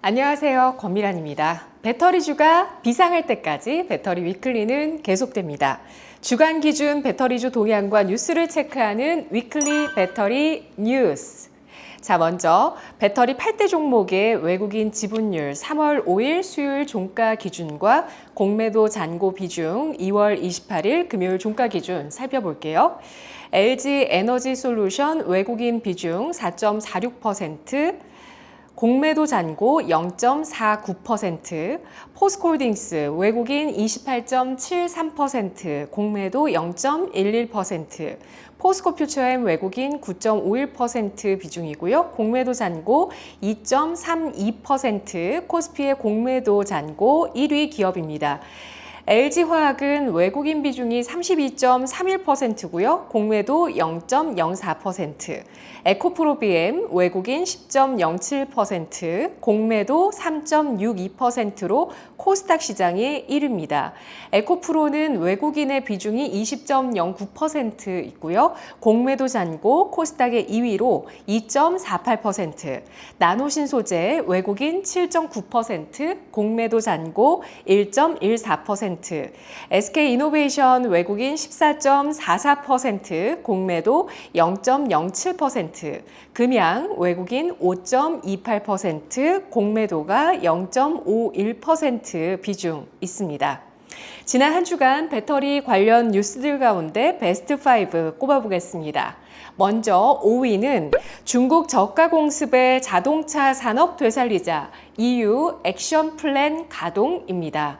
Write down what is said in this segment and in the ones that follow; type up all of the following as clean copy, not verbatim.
안녕하세요. 권미란입니다. 배터리주가 비상할 때까지 배터리 위클리는 계속됩니다. 주간 기준 배터리주 동향과 뉴스를 체크하는 위클리 배터리 뉴스. 자, 먼저 배터리 8대 종목의 외국인 지분율 3월 5일 수요일 종가 기준과 공매도 잔고 비중 2월 28일 금요일 종가 기준 살펴볼게요. LG 에너지 솔루션 외국인 비중 4.46%, 공매도 잔고 0.49%, 포스코홀딩스 외국인 28.73%, 공매도 0.11%, 포스코 퓨처엠 외국인 9.51% 비중이고요. 공매도 잔고 2.32%, 코스피의 공매도 잔고 1위 기업입니다. LG화학은 외국인 비중이 32.31%고요. 공매도 0.04%, 에코프로비엠 외국인 10.07%, 공매도 3.62%로 코스닥 시장의 1위입니다. 에코프로는 외국인의 비중이 20.09% 있고요. 공매도 잔고 코스닥의 2위로 2.48%, 나노신소재 외국인 7.9%, 공매도 잔고 1.14%, SK이노베이션 외국인 14.44%, 공매도 0.07%, 금양 외국인 5.28%, 공매도가 0.51% 비중 있습니다. 지난 한 주간 배터리 관련 뉴스들 가운데 베스트 5 꼽아보겠습니다. 먼저 5위는 중국 저가 공습의 자동차 산업 되살리자 EU 액션 플랜 가동입니다.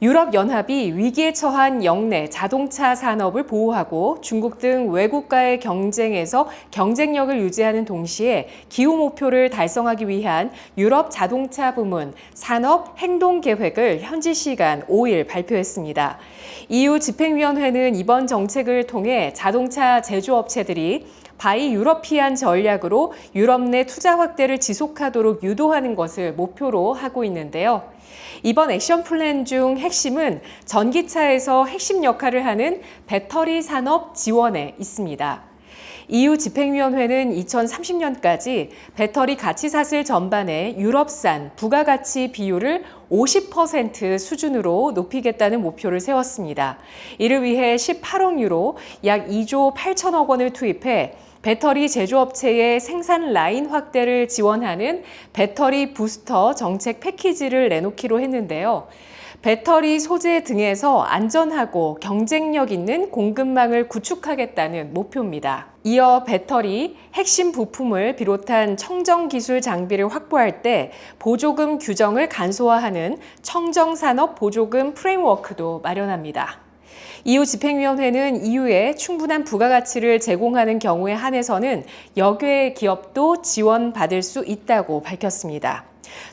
유럽연합이 위기에 처한 역내 자동차 산업을 보호하고 중국 등 외국과의 경쟁에서 경쟁력을 유지하는 동시에 기후 목표를 달성하기 위한 유럽 자동차 부문 산업 행동 계획을 현지 시간 5일 발표했습니다. EU 집행위원회는 이번 정책을 통해 자동차 제조업체들이 바이 유러피안 전략으로 유럽 내 투자 확대를 지속하도록 유도하는 것을 목표로 하고 있는데요. 이번 액션 플랜 중 핵심은 전기차에서 핵심 역할을 하는 배터리 산업 지원에 있습니다. EU 집행위원회는 2030년까지 배터리 가치사슬 전반의 유럽산 부가가치 비율을 50% 수준으로 높이겠다는 목표를 세웠습니다. 이를 위해 18억 유로, 약 2조 8천억 원을 투입해 배터리 제조업체의 생산 라인 확대를 지원하는 배터리 부스터 정책 패키지를 내놓기로 했는데요. 배터리 소재 등에서 안전하고 경쟁력 있는 공급망을 구축하겠다는 목표입니다. 이어 배터리, 핵심 부품을 비롯한 청정 기술 장비를 확보할 때 보조금 규정을 간소화하는 청정산업 보조금 프레임워크도 마련합니다. EU 집행위원회는 EU에 충분한 부가가치를 제공하는 경우에 한해서는 여객 기업도 지원받을 수 있다고 밝혔습니다.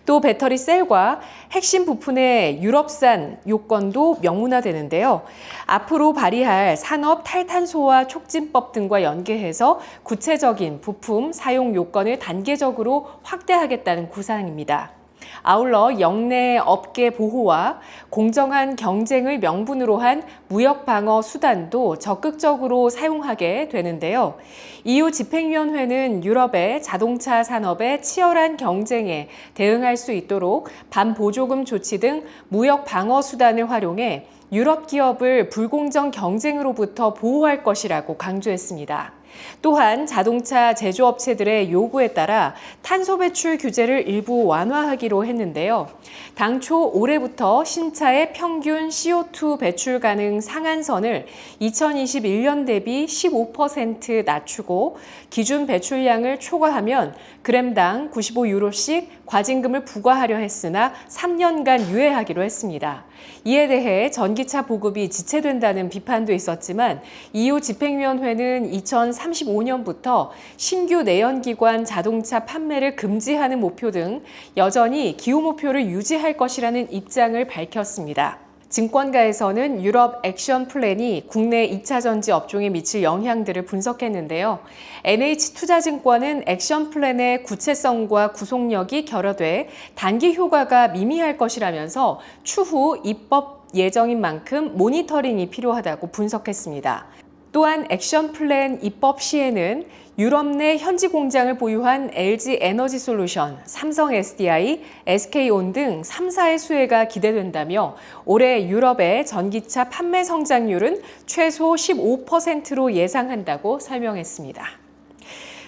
또 배터리 셀과 핵심 부품의 유럽산 요건도 명문화되는데요. 앞으로 발의할 산업 탈탄소화 촉진법 등과 연계해서 구체적인 부품 사용 요건을 단계적으로 확대하겠다는 구상입니다. 아울러 역내 업계 보호와 공정한 경쟁을 명분으로 한 무역 방어 수단도 적극적으로 사용하게 되는데요. EU 집행위원회는 유럽의 자동차 산업의 치열한 경쟁에 대응할 수 있도록 반보조금 조치 등 무역 방어 수단을 활용해 유럽 기업을 불공정 경쟁으로부터 보호할 것이라고 강조했습니다. 또한 자동차 제조업체들의 요구에 따라 탄소 배출 규제를 일부 완화하기로 했는데요. 당초 올해부터 신차의 평균 CO2 배출 가능 상한선을 2021년 대비 15% 낮추고 기준 배출량을 초과하면 그램당 95유로씩 과징금을 부과하려 했으나 3년간 유예하기로 했습니다. 이에 대해 전기차 보급이 지체된다는 비판도 있었지만 EU 집행위원회는 2035년부터 신규 내연기관 자동차 판매를 금지하는 목표 등 여전히 기후 목표를 유지할 것이라는 입장을 밝혔습니다. 증권가에서는 유럽 액션 플랜이 국내 2차 전지 업종에 미칠 영향들을 분석했는데요. NH투자증권은 액션 플랜의 구체성과 구속력이 결여돼 단기 효과가 미미할 것이라면서 추후 입법 예정인 만큼 모니터링이 필요하다고 분석했습니다. 또한 액션 플랜 입법 시에는 유럽 내 현지 공장을 보유한 LG 에너지 솔루션, 삼성 SDI, SK온 등 3사의 수혜가 기대된다며 올해 유럽의 전기차 판매 성장률은 최소 15%로 예상한다고 설명했습니다.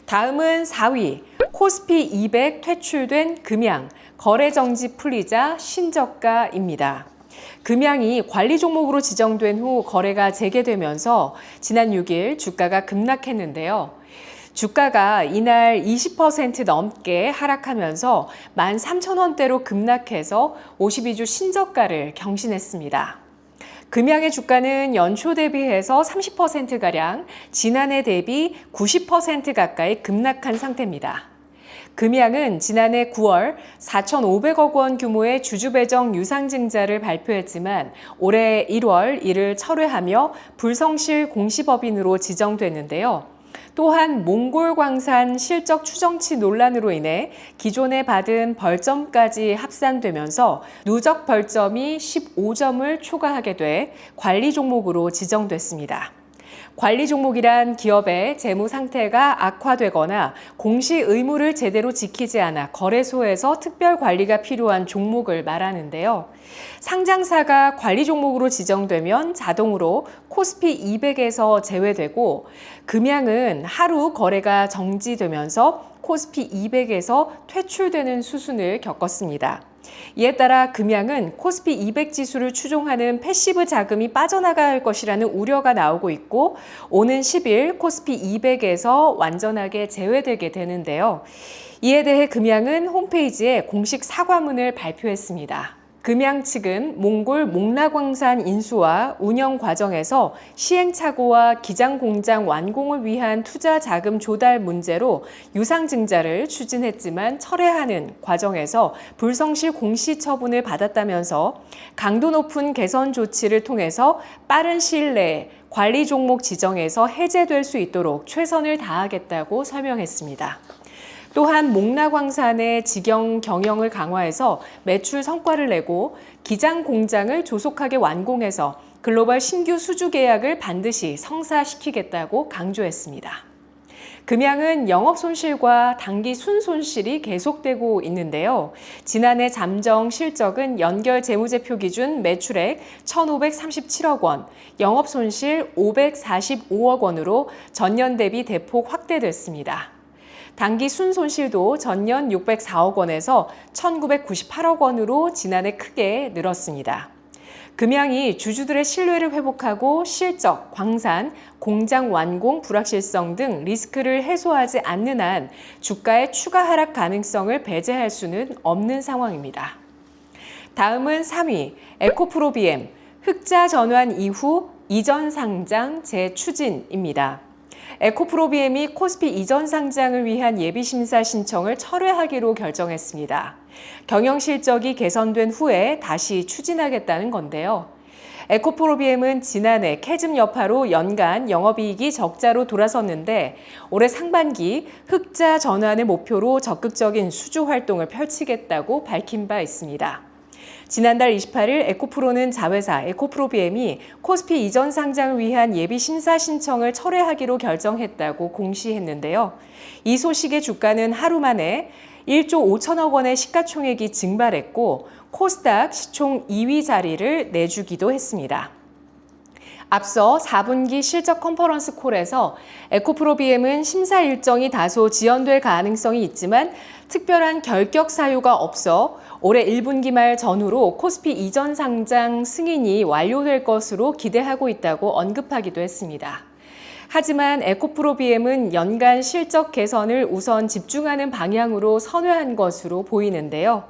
다음은 4위, 코스피 200 퇴출된 금양, 거래 정지 풀리자 신저가입니다. 금양이 관리 종목으로 지정된 후 거래가 재개되면서 지난 6일 주가가 급락했는데요. 주가가 이날 20% 넘게 하락하면서 13,000원대로 급락해서 52주 신저가를 경신했습니다. 금양의 주가는 연초 대비해서 30%가량, 지난해 대비 90% 가까이 급락한 상태입니다. 금양은 지난해 9월 4,500억 원 규모의 주주배정 유상증자를 발표했지만 올해 1월 이를 철회하며 불성실 공시법인으로 지정됐는데요. 또한 몽골광산 실적 추정치 논란으로 인해 기존에 받은 벌점까지 합산되면서 누적 벌점이 15점을 초과하게 돼 관리 종목으로 지정됐습니다. 관리 종목이란 기업의 재무 상태가 악화되거나 공시 의무를 제대로 지키지 않아 거래소에서 특별 관리가 필요한 종목을 말하는데요. 상장사가 관리 종목으로 지정되면 자동으로 코스피 200에서 제외되고 금양은 하루 거래가 정지되면서 코스피 200에서 퇴출되는 수순을 겪었습니다. 이에 따라 금양은 코스피 200 지수를 추종하는 패시브 자금이 빠져나갈 것이라는 우려가 나오고 있고 오는 10일 코스피 200에서 완전하게 제외되게 되는데요. 이에 대해 금양은 홈페이지에 공식 사과문을 발표했습니다. 금양 측은 몽골 몽라광산 인수와 운영 과정에서 시행착오와 기장공장 완공을 위한 투자 자금 조달 문제로 유상증자를 추진했지만 철회하는 과정에서 불성실 공시 처분을 받았다면서 강도 높은 개선 조치를 통해서 빠른 시일 내에 관리 종목 지정에서 해제될 수 있도록 최선을 다하겠다고 설명했습니다. 또한 몽라광산의 직영 경영을 강화해서 매출 성과를 내고 기장 공장을 조속하게 완공해서 글로벌 신규 수주 계약을 반드시 성사시키겠다고 강조했습니다. 금양은 영업 손실과 단기 순손실이 계속되고 있는데요. 지난해 잠정 실적은 연결 재무제표 기준 매출액 1,537억 원, 영업 손실 545억 원으로 전년 대비 대폭 확대됐습니다. 단기 순손실도 전년 604억 원에서 1,998억 원으로 지난해 크게 늘었습니다. 금양이 주주들의 신뢰를 회복하고 실적, 광산, 공장 완공 불확실성 등 리스크를 해소하지 않는 한 주가의 추가 하락 가능성을 배제할 수는 없는 상황입니다. 다음은 3위, 에코프로비엠, 흑자 전환 이후 이전 상장 재추진입니다. 에코프로비엠이 코스피 이전 상장을 위한 예비심사 신청을 철회하기로 결정했습니다. 경영 실적이 개선된 후에 다시 추진하겠다는 건데요. 에코프로비엠은 지난해 캐즘 여파로 연간 영업이익이 적자로 돌아섰는데 올해 상반기 흑자 전환을 목표로 적극적인 수주 활동을 펼치겠다고 밝힌 바 있습니다. 지난달 28일 에코프로는 자회사 에코프로비엠이 코스피 이전 상장을 위한 예비 심사 신청을 철회하기로 결정했다고 공시했는데요. 이 소식의 주가는 하루 만에 1조 5천억 원의 시가총액이 증발했고 코스닥 시총 2위 자리를 내주기도 했습니다. 앞서 4분기 실적 컨퍼런스 콜에서 에코프로비엠은 심사 일정이 다소 지연될 가능성이 있지만 특별한 결격 사유가 없어 올해 1분기 말 전후로 코스피 이전 상장 승인이 완료될 것으로 기대하고 있다고 언급하기도 했습니다. 하지만 에코프로비엠은 연간 실적 개선을 우선 집중하는 방향으로 선회한 것으로 보이는데요.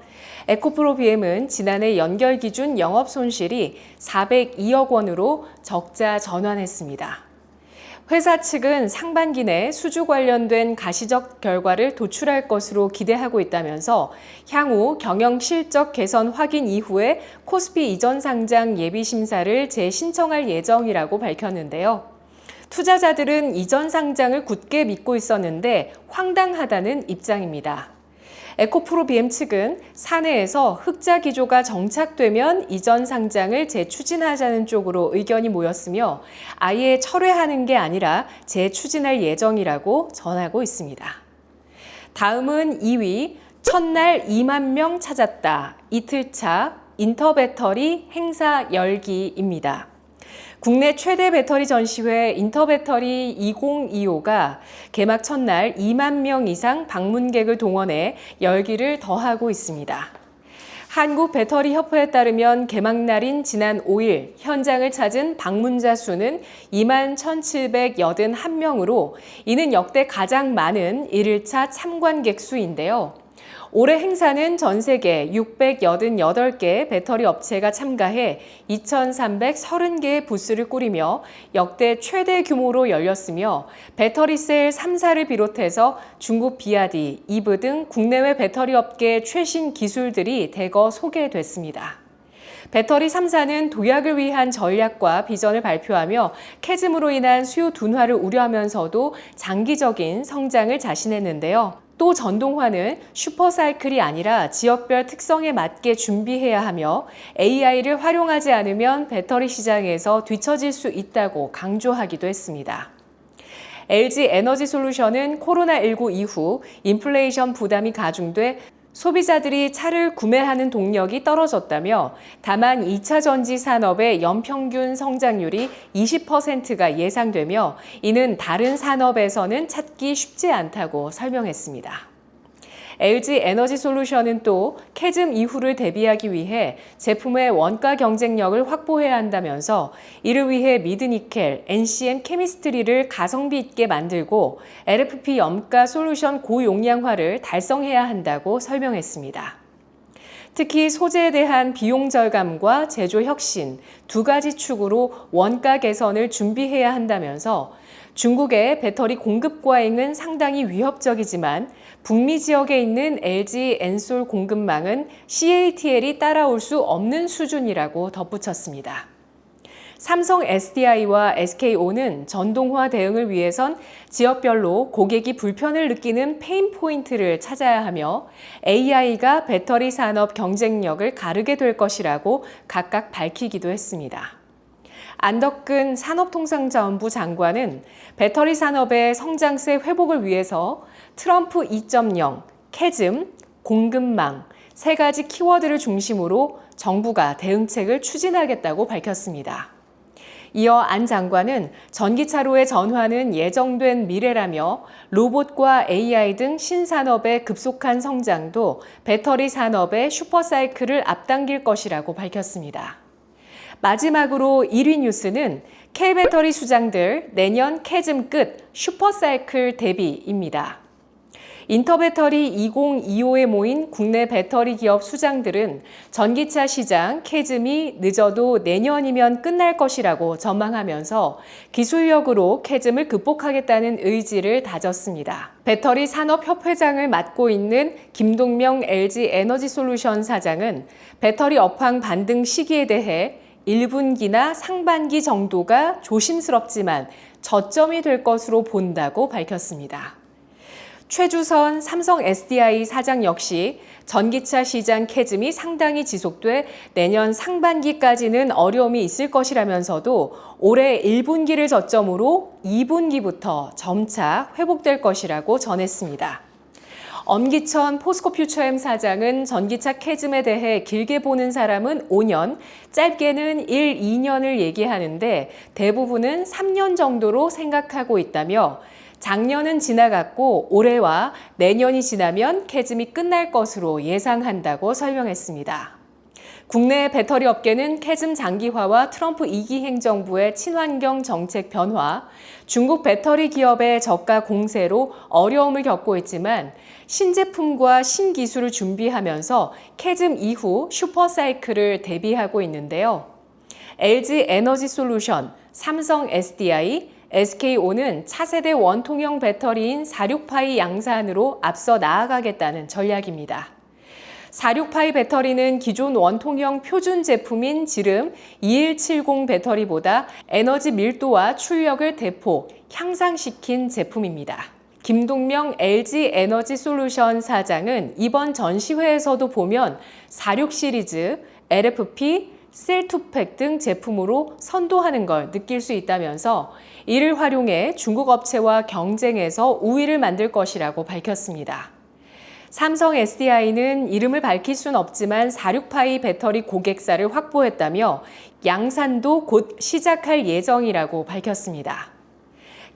에코프로비엠은 지난해 연결 기준 영업 손실이 402억 원으로 적자 전환했습니다. 회사 측은 상반기 내 수주 관련된 가시적 결과를 도출할 것으로 기대하고 있다면서 향후 경영 실적 개선 확인 이후에 코스피 이전 상장 예비 심사를 재신청할 예정이라고 밝혔는데요. 투자자들은 이전 상장을 굳게 믿고 있었는데 황당하다는 입장입니다. 에코프로 BM 측은 사내에서 흑자 기조가 정착되면 이전 상장을 재추진하자는 쪽으로 의견이 모였으며 아예 철회하는 게 아니라 재추진할 예정이라고 전하고 있습니다. 다음은 2위, 첫날 2만 명 찾았다. 이틀차 인터배터리 행사 열기입니다. 국내 최대 배터리 전시회 인터배터리 2025가 개막 첫날 2만 명 이상 방문객을 동원해 열기를 더하고 있습니다. 한국배터리협회에 따르면 개막날인 지난 5일 현장을 찾은 방문자 수는 2만 1,781명으로 이는 역대 가장 많은 1일차 참관객 수인데요. 올해 행사는 전 세계 688개 배터리 업체가 참가해 2,330개의 부스를 꾸리며 역대 최대 규모로 열렸으며 배터리셀 3사를 비롯해서 중국 비아디, 이브 등 국내외 배터리 업계 최신 기술들이 대거 소개됐습니다. 배터리 3사는 도약을 위한 전략과 비전을 발표하며 캐즘으로 인한 수요 둔화를 우려하면서도 장기적인 성장을 자신했는데요. 또 전동화는 슈퍼사이클이 아니라 지역별 특성에 맞게 준비해야 하며 AI를 활용하지 않으면 배터리 시장에서 뒤처질 수 있다고 강조하기도 했습니다. LG 에너지솔루션은 코로나19 이후 인플레이션 부담이 가중돼 소비자들이 차를 구매하는 동력이 떨어졌다며 다만 2차 전지 산업의 연평균 성장률이 20%가 예상되며 이는 다른 산업에서는 찾기 쉽지 않다고 설명했습니다. LG 에너지솔루션은 또 캐즘 이후를 대비하기 위해 제품의 원가 경쟁력을 확보해야 한다면서 이를 위해 미드니켈, NCM 케미스트리를 가성비 있게 만들고 LFP 염가 솔루션 고용량화를 달성해야 한다고 설명했습니다. 특히 소재에 대한 비용 절감과 제조 혁신 두 가지 축으로 원가 개선을 준비해야 한다면서 중국의 배터리 공급 과잉은 상당히 위협적이지만 북미 지역에 있는 LG 엔솔 공급망은 CATL이 따라올 수 없는 수준이라고 덧붙였습니다. 삼성 SDI와 SK온은 전동화 대응을 위해선 지역별로 고객이 불편을 느끼는 페인 포인트를 찾아야 하며 AI가 배터리 산업 경쟁력을 가르게 될 것이라고 각각 밝히기도 했습니다. 안덕근 산업통상자원부 장관은 배터리 산업의 성장세 회복을 위해서 트럼프 2.0, 캐즘, 공급망 세 가지 키워드를 중심으로 정부가 대응책을 추진하겠다고 밝혔습니다. 이어 안 장관은 전기차로의 전환은 예정된 미래라며 로봇과 AI 등 신산업의 급속한 성장도 배터리 산업의 슈퍼사이클을 앞당길 것이라고 밝혔습니다. 마지막으로 1위 뉴스는 K배터리 수장들 내년 캐즘 끝 슈퍼사이클 대비입니다. 인터배터리 2025에 모인 국내 배터리 기업 수장들은 전기차 시장 캐즘이 늦어도 내년이면 끝날 것이라고 전망하면서 기술력으로 캐즘을 극복하겠다는 의지를 다졌습니다. 배터리 산업협회장을 맡고 있는 김동명 LG 에너지솔루션 사장은 배터리 업황 반등 시기에 대해 1분기나 상반기 정도가 조심스럽지만 저점이 될 것으로 본다고 밝혔습니다. 최주선 삼성 SDI 사장 역시 전기차 시장 캐즘이 상당히 지속돼 내년 상반기까지는 어려움이 있을 것이라면서도 올해 1분기를 저점으로 2분기부터 점차 회복될 것이라고 전했습니다. 엄기천 포스코퓨처엠 사장은 전기차 캐즘에 대해 길게 보는 사람은 5년, 짧게는 1, 2년을 얘기하는데 대부분은 3년 정도로 생각하고 있다며 작년은 지나갔고 올해와 내년이 지나면 캐즘이 끝날 것으로 예상한다고 설명했습니다. 국내 배터리 업계는 캐즘 장기화와 트럼프 2기 행정부의 친환경 정책 변화, 중국 배터리 기업의 저가 공세로 어려움을 겪고 있지만 신제품과 신기술을 준비하면서 캐즘 이후 슈퍼사이클을 대비하고 있는데요. LG 에너지솔루션, 삼성 SDI, SK온은 차세대 원통형 배터리인 46파이 양산으로 앞서 나아가겠다는 전략입니다. 46파이 배터리는 기존 원통형 표준 제품인 지름 2170 배터리보다 에너지 밀도와 출력을 대폭 향상시킨 제품입니다. 김동명 LG 에너지솔루션 사장은 이번 전시회에서도 보면 46 시리즈, LFP, 셀투팩 등 제품으로 선도하는 걸 느낄 수 있다면서 이를 활용해 중국 업체와 경쟁해서 우위를 만들 것이라고 밝혔습니다. 삼성 SDI는 이름을 밝힐 순 없지만 46파이 배터리 고객사를 확보했다며 양산도 곧 시작할 예정이라고 밝혔습니다.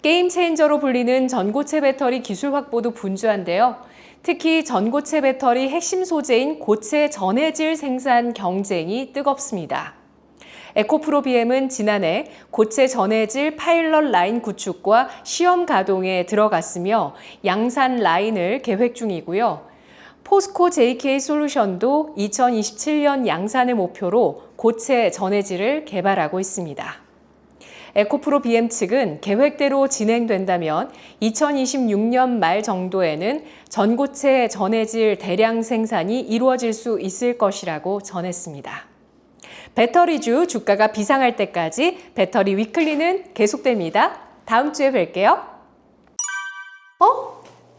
게임 체인저로 불리는 전고체 배터리 기술 확보도 분주한데요. 특히 전고체 배터리 핵심 소재인 고체 전해질 생산 경쟁이 뜨겁습니다. 에코프로 BM은 지난해 고체 전해질 파일럿 라인 구축과 시험 가동에 들어갔으며 양산 라인을 계획 중이고요. 포스코 JK 솔루션도 2027년 양산을 목표로 고체 전해질을 개발하고 있습니다. 에코프로 BM 측은 계획대로 진행된다면 2026년 말 정도에는 전고체 전해질 대량 생산이 이루어질 수 있을 것이라고 전했습니다. 배터리주 주가가 비상할 때까지 배터리 위클리는 계속됩니다. 다음 주에 뵐게요.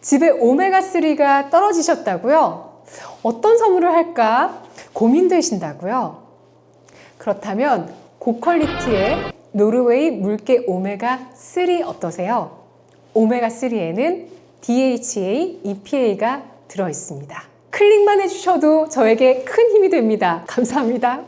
집에 오메가3가 떨어지셨다고요? 어떤 선물을 할까 고민되신다고요? 그렇다면 고퀄리티의 노르웨이 물개 오메가3 어떠세요? 오메가3에는 DHA, EPA가 들어있습니다. 클릭만 해주셔도 저에게 큰 힘이 됩니다. 감사합니다.